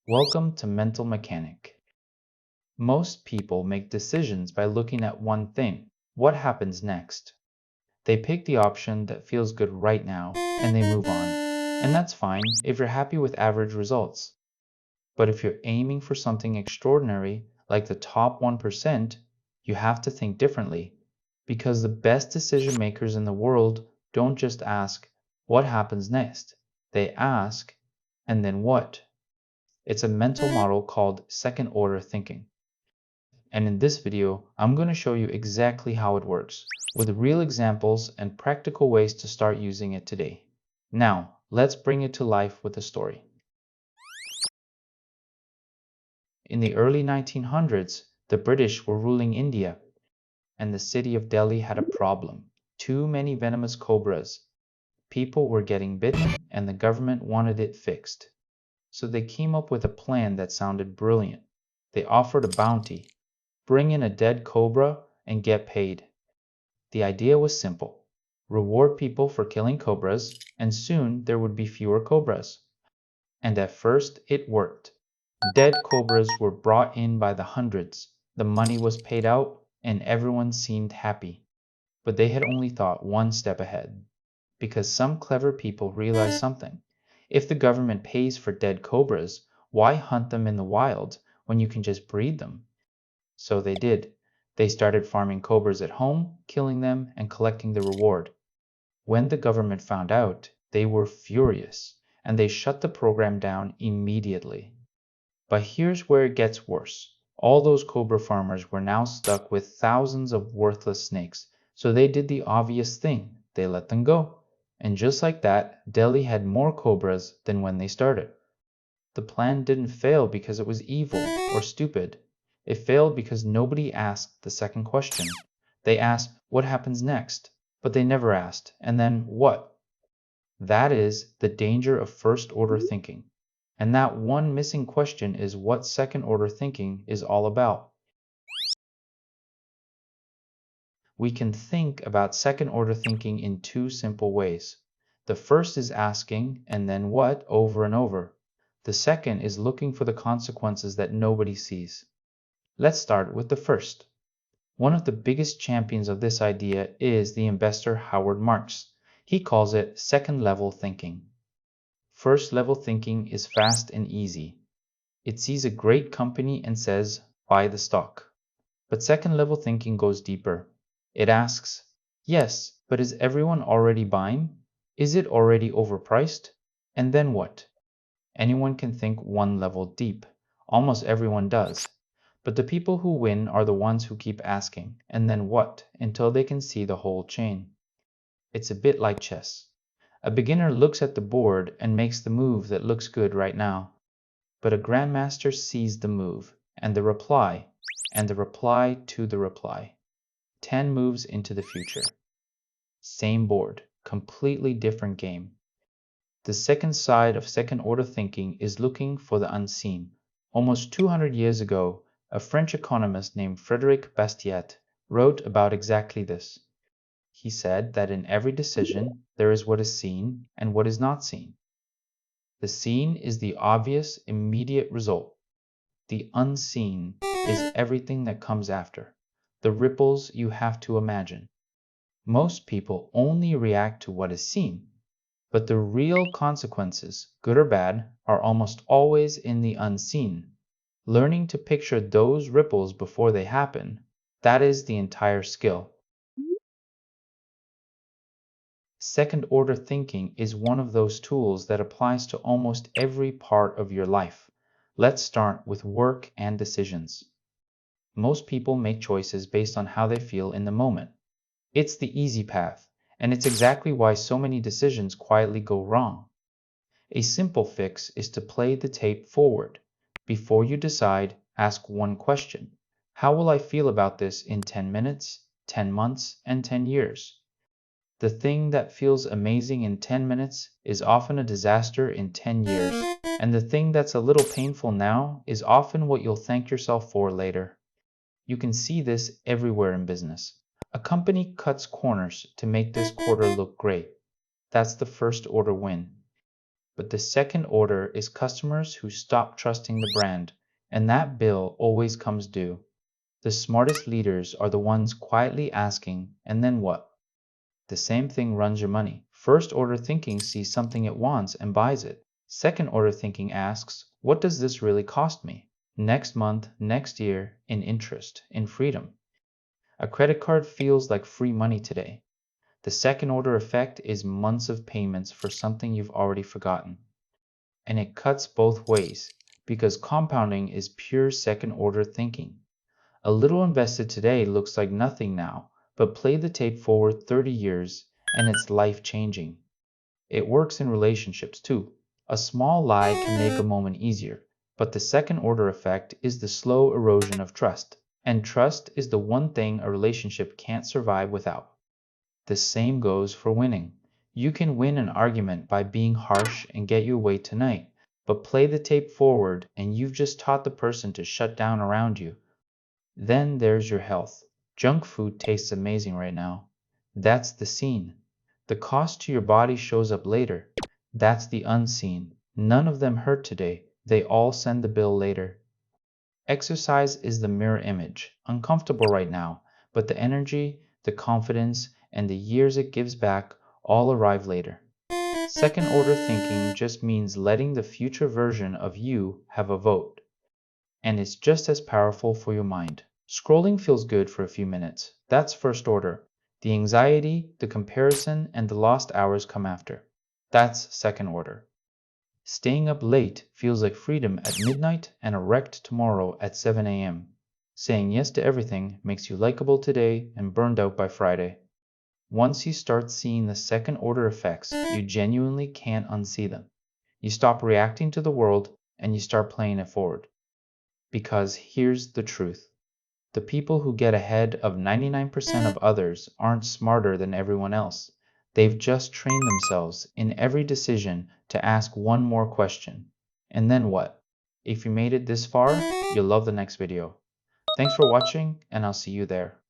Welcome to Mental Mechanic. Most people make decisions by looking at one thing: what happens next? They pick the option that feels good right now and they move on. And that's fine if you're happy with average results. But if you're aiming for something extraordinary, like the top 1%, you have to think differently. Because the best decision makers in the world don't just ask, what happens next? They ask, and then what? It's a mental model called second order thinking. And in this video, I'm going to show you exactly how it works, with real examples and practical ways to start using it today. Now, let's bring it to life with a story. In the early 1900s, the British were ruling India, and the city of Delhi had a problem. Too many venomous cobras. People were getting bitten, and the government wanted it fixed. So they came up with a plan that sounded brilliant. They offered a bounty: bring in a dead cobra and get paid. The idea was simple: reward people for killing cobras, and soon there would be fewer cobras. And at first it worked. Dead cobras were brought in by the hundreds, the money was paid out, and everyone seemed happy. But they had only thought one step ahead. Because some clever people realized something. If the government pays for dead cobras, why hunt them in the wild when you can just breed them? So they did. They started farming cobras at home, killing them, and collecting the reward. When the government found out, they were furious, and they shut the program down immediately. But here's where it gets worse. All those cobra farmers were now stuck with thousands of worthless snakes, so they did the obvious thing: they let them go. And just like that, Delhi had more cobras than when they started. The plan didn't fail because it was evil or stupid. It failed because nobody asked the second question. They asked, what happens next? But they never asked, and then what? That is the danger of first order thinking. And that one missing question is what second order thinking is all about. We can think about second order thinking in two simple ways. The first is asking, and then what, over and over. The second is looking for the consequences that nobody sees. Let's start with the first. One of the biggest champions of this idea is the investor Howard Marks. He calls it second level thinking. First level thinking is fast and easy. It sees a great company and says, buy the stock. But second level thinking goes deeper. It asks, yes, but is everyone already buying? Is it already overpriced? And then what? Anyone can think one level deep. Almost everyone does. But the people who win are the ones who keep asking, and then what, until they can see the whole chain. It's a bit like chess. A beginner looks at the board and makes the move that looks good right now. But a grandmaster sees the move, and the reply to the reply. 10 moves into the future. Same board, completely different game. The second side of second order thinking is looking for the unseen. Almost 200 years ago, a French economist named Frederic Bastiat wrote about exactly this. He said that in every decision, there is what is seen and what is not seen. The seen is the obvious, immediate result. The unseen is everything that comes after, the ripples you have to imagine. Most people only react to what is seen, but the real consequences, good or bad, are almost always in the unseen. Learning to picture those ripples before they happen, that is the entire skill. Second order thinking is one of those tools that applies to almost every part of your life. Let's start with work and decisions. Most people make choices based on how they feel in the moment. It's the easy path, and it's exactly why so many decisions quietly go wrong. A simple fix is to play the tape forward. Before you decide, ask one question: how will I feel about this in 10 minutes, 10 months, and 10 years? The thing that feels amazing in 10 minutes is often a disaster in 10 years, and the thing that's a little painful now is often what you'll thank yourself for later. You can see this everywhere in business. A company cuts corners to make this quarter look great. That's the first order win. But the second order is customers who stop trusting the brand, and that bill always comes due. The smartest leaders are the ones quietly asking, and then what? The same thing runs your money. First order thinking sees something it wants and buys it. Second order thinking asks, what does this really cost me? Next month, next year, in interest, in freedom. A credit card feels like free money today. The second order effect is months of payments for something you've already forgotten. And it cuts both ways, because compounding is pure second order thinking. A little invested today looks like nothing now, but play the tape forward 30 years and it's life changing. It works in relationships too. A small lie can make a moment easier, but the second order effect is the slow erosion of trust. And trust is the one thing a relationship can't survive without. The same goes for winning. You can win an argument by being harsh and get your way tonight, but play the tape forward and you've just taught the person to shut down around you. Then there's your health. Junk food tastes amazing right now. That's the seen. The cost to your body shows up later. That's the unseen. None of them hurt today. They all send the bill later. Exercise is the mirror image. Uncomfortable right now, but the energy, the confidence, and the years it gives back all arrive later. Second order thinking just means letting the future version of you have a vote. And it's just as powerful for your mind. Scrolling feels good for a few minutes. That's first order. The anxiety, the comparison, and the lost hours come after. That's second order. Staying up late feels like freedom at midnight and a wrecked tomorrow at 7 a.m. Saying yes to everything makes you likable today and burned out by Friday. Once you start seeing the second order effects, you genuinely can't unsee them. You stop reacting to the world and you start playing it forward. Because here's the truth. The people who get ahead of 99% of others aren't smarter than everyone else. They've just trained themselves in every decision to ask one more question. And then what? If you made it this far, you'll love the next video. Thanks for watching, and I'll see you there.